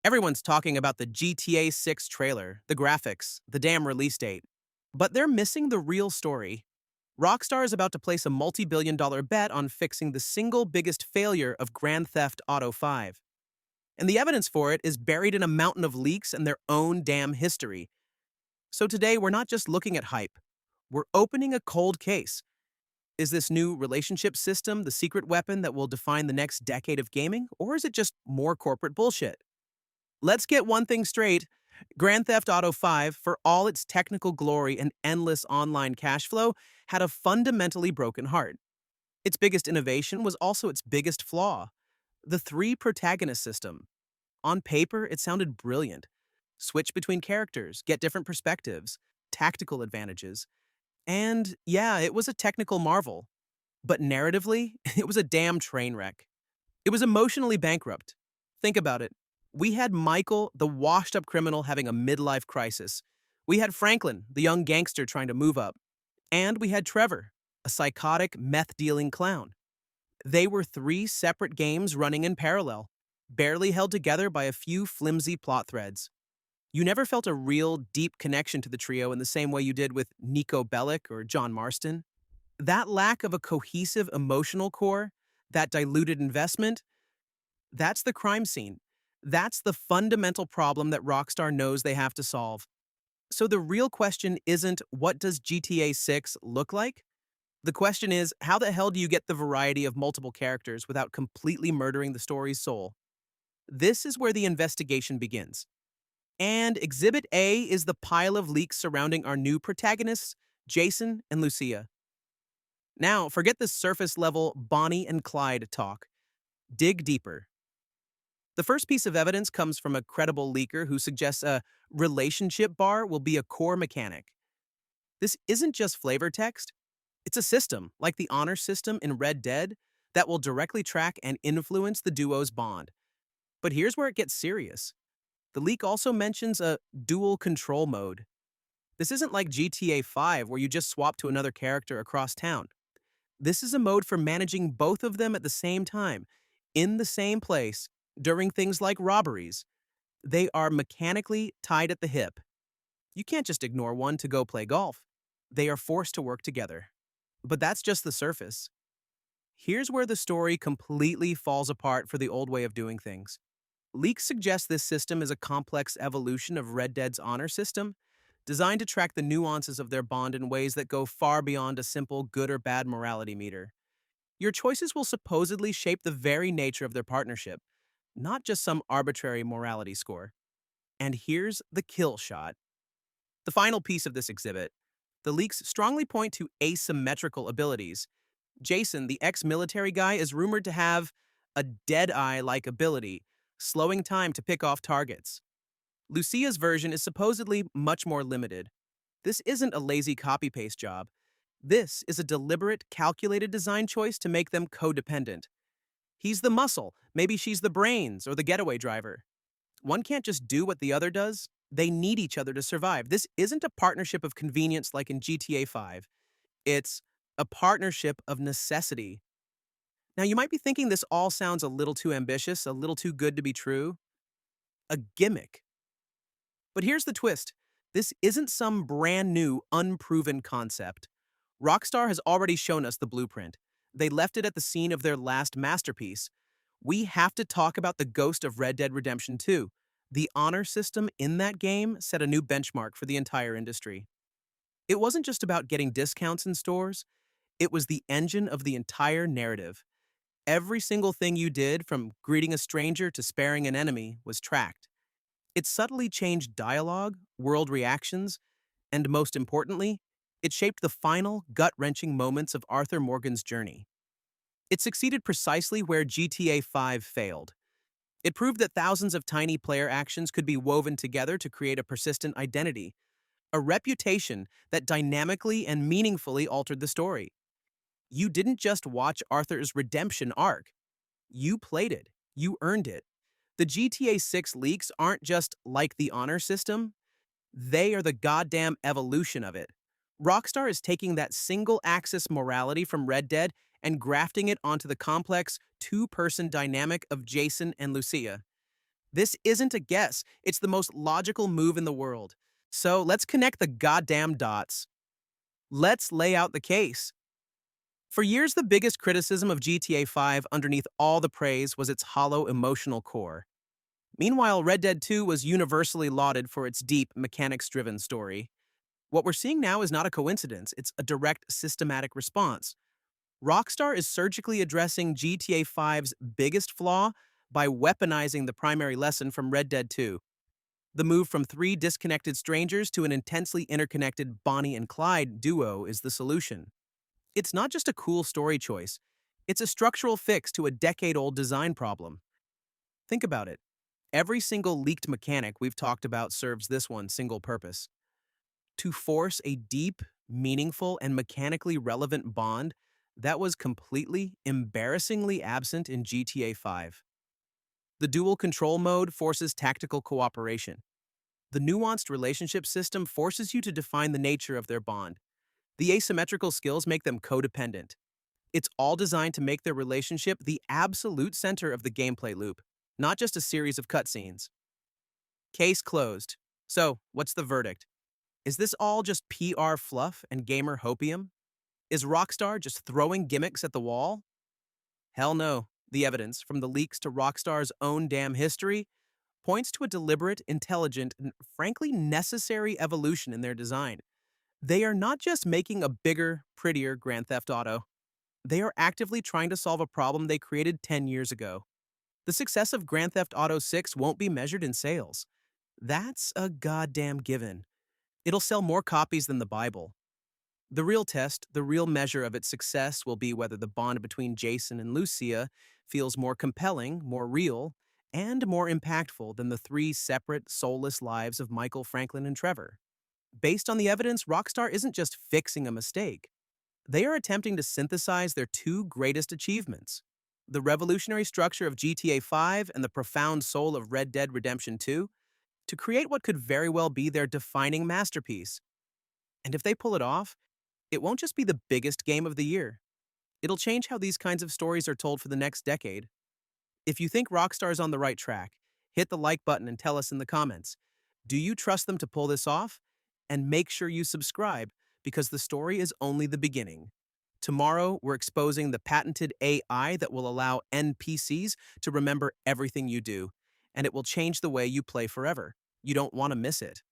Everyone's talking about the GTA 6 trailer, the graphics, the damn release date. But they're missing the real story. Rockstar is about to place a multi-billion-dollar bet on fixing the single biggest failure of Grand Theft Auto 5. And the evidence for it is buried in a mountain of leaks and their own damn history. So today, we're not just looking at hype. We're opening a cold case. Is this new relationship system the secret weapon that will define the next decade of gaming, or is it just more corporate bullshit? Let's get one thing straight. Grand Theft Auto 5, for all its technical glory and endless online cash flow, had a fundamentally broken heart. Its biggest innovation was also its biggest flaw: the three protagonist system. On paper, it sounded brilliant. Switch between characters, get different perspectives, tactical advantages. And yeah, it was a technical marvel. But narratively, it was a damn train wreck. It was emotionally bankrupt. Think about it. We had Michael, the washed up criminal, having a midlife crisis. We had Franklin, the young gangster trying to move up. And we had Trevor, a psychotic, meth dealing clown. They were three separate games running in parallel, barely held together by a few flimsy plot threads. You never felt a real, deep connection to the trio in the same way you did with Nico Bellic or John Marston. That lack of a cohesive emotional core, that diluted investment, that's the crime scene. That's the fundamental problem that Rockstar knows they have to solve. So the real question isn't, what does GTA 6 look like? The question is, how the hell do you get the variety of multiple characters without completely murdering the story's soul? This is where the investigation begins. And Exhibit A is the pile of leaks surrounding our new protagonists, Jason and Lucia. Now, forget the surface level Bonnie and Clyde talk. Dig deeper. The first piece of evidence comes from a credible leaker who suggests a relationship bar will be a core mechanic. This isn't just flavor text, it's a system, like the honor system in Red Dead, that will directly track and influence the duo's bond. But here's where it gets serious. The leak also mentions a dual control mode. This isn't like GTA 5 where you just swap to another character across town. This is a mode for managing both of them at the same time, in the same place, during things like robberies. They are mechanically tied at the hip. You can't just ignore one to go play golf. They are forced to work together. But that's just the surface. Here's where the story completely falls apart for the old way of doing things. Leaks suggest this system is a complex evolution of Red Dead's honor system, designed to track the nuances of their bond in ways that go far beyond a simple good or bad morality meter. Your choices will supposedly shape the very nature of their partnership, not just some arbitrary morality score. And here's the kill shot. The final piece of this exhibit. The leaks strongly point to asymmetrical abilities. Jason, the ex-military guy, is rumored to have a Deadeye-like ability, slowing time to pick off targets. Lucia's version is supposedly much more limited. This isn't a lazy copy-paste job. This is a deliberate, calculated design choice to make them codependent. He's the muscle, maybe she's the brains or the getaway driver. One can't just do what the other does. They need each other to survive. This isn't a partnership of convenience like in GTA 5. It's a partnership of necessity. Now, you might be thinking this all sounds a little too ambitious, a little too good to be true. A gimmick. But here's the twist. This isn't some brand new, unproven concept. Rockstar has already shown us the blueprint. They left it at the scene of their last masterpiece. We have to talk about the ghost of Red Dead Redemption 2. The honor system in that game set a new benchmark for the entire industry. It wasn't just about getting discounts in stores. It was the engine of the entire narrative. Every single thing you did, from greeting a stranger to sparing an enemy, was tracked. It subtly changed dialogue, world reactions, and most importantly, it shaped the final, gut-wrenching moments of Arthur Morgan's journey. It succeeded precisely where GTA 5 failed. It proved that thousands of tiny player actions could be woven together to create a persistent identity, a reputation that dynamically and meaningfully altered the story. You didn't just watch Arthur's redemption arc. You played it. You earned it. The GTA 6 leaks aren't just like the honor system. They are the goddamn evolution of it. Rockstar is taking that single-axis morality from Red Dead and grafting it onto the complex two-person dynamic of Jason and Lucia. This isn't a guess, it's the most logical move in the world. So let's connect the goddamn dots. Let's lay out the case. For years, the biggest criticism of GTA 5 underneath all the praise was its hollow emotional core. Meanwhile, Red Dead 2 was universally lauded for its deep, mechanics driven story. What we're seeing now is not a coincidence, it's a direct, systematic response. Rockstar is surgically addressing GTA 5's biggest flaw by weaponizing the primary lesson from Red Dead 2. The move from three disconnected strangers to an intensely interconnected Bonnie and Clyde duo is the solution. It's not just a cool story choice, it's a structural fix to a decade old design problem. Think about it. Every single leaked mechanic we've talked about serves this one single purpose: to force a deep, meaningful, and mechanically relevant bond that was completely, embarrassingly absent in GTA 5. The dual control mode forces tactical cooperation. The nuanced relationship system forces you to define the nature of their bond. The asymmetrical skills make them codependent. It's all designed to make their relationship the absolute center of the gameplay loop, not just a series of cutscenes. Case closed. So, what's the verdict? Is this all just PR fluff and gamer hopium? Is Rockstar just throwing gimmicks at the wall? Hell no. The evidence, from the leaks to Rockstar's own damn history, points to a deliberate, intelligent, and frankly necessary evolution in their design. They are not just making a bigger, prettier Grand Theft Auto. They are actively trying to solve a problem they created 10 years ago. The success of Grand Theft Auto 6 won't be measured in sales. That's a goddamn given. It'll sell more copies than the Bible. The real test, the real measure of its success will be whether the bond between Jason and Lucia feels more compelling, more real, and more impactful than the three separate, soulless lives of Michael, Franklin, and Trevor. Based on the evidence, Rockstar isn't just fixing a mistake. They are attempting to synthesize their two greatest achievements: the revolutionary structure of GTA 5 and the profound soul of Red Dead Redemption 2, to create what could very well be their defining masterpiece. And if they pull it off, it won't just be the biggest game of the year. It'll change how these kinds of stories are told for the next decade. If you think Rockstar is on the right track, hit the like button and tell us in the comments. Do you trust them to pull this off? And make sure you subscribe, because the story is only the beginning. Tomorrow, we're exposing the patented AI that will allow NPCs to remember everything you do, and it will change the way you play forever. You don't want to miss it.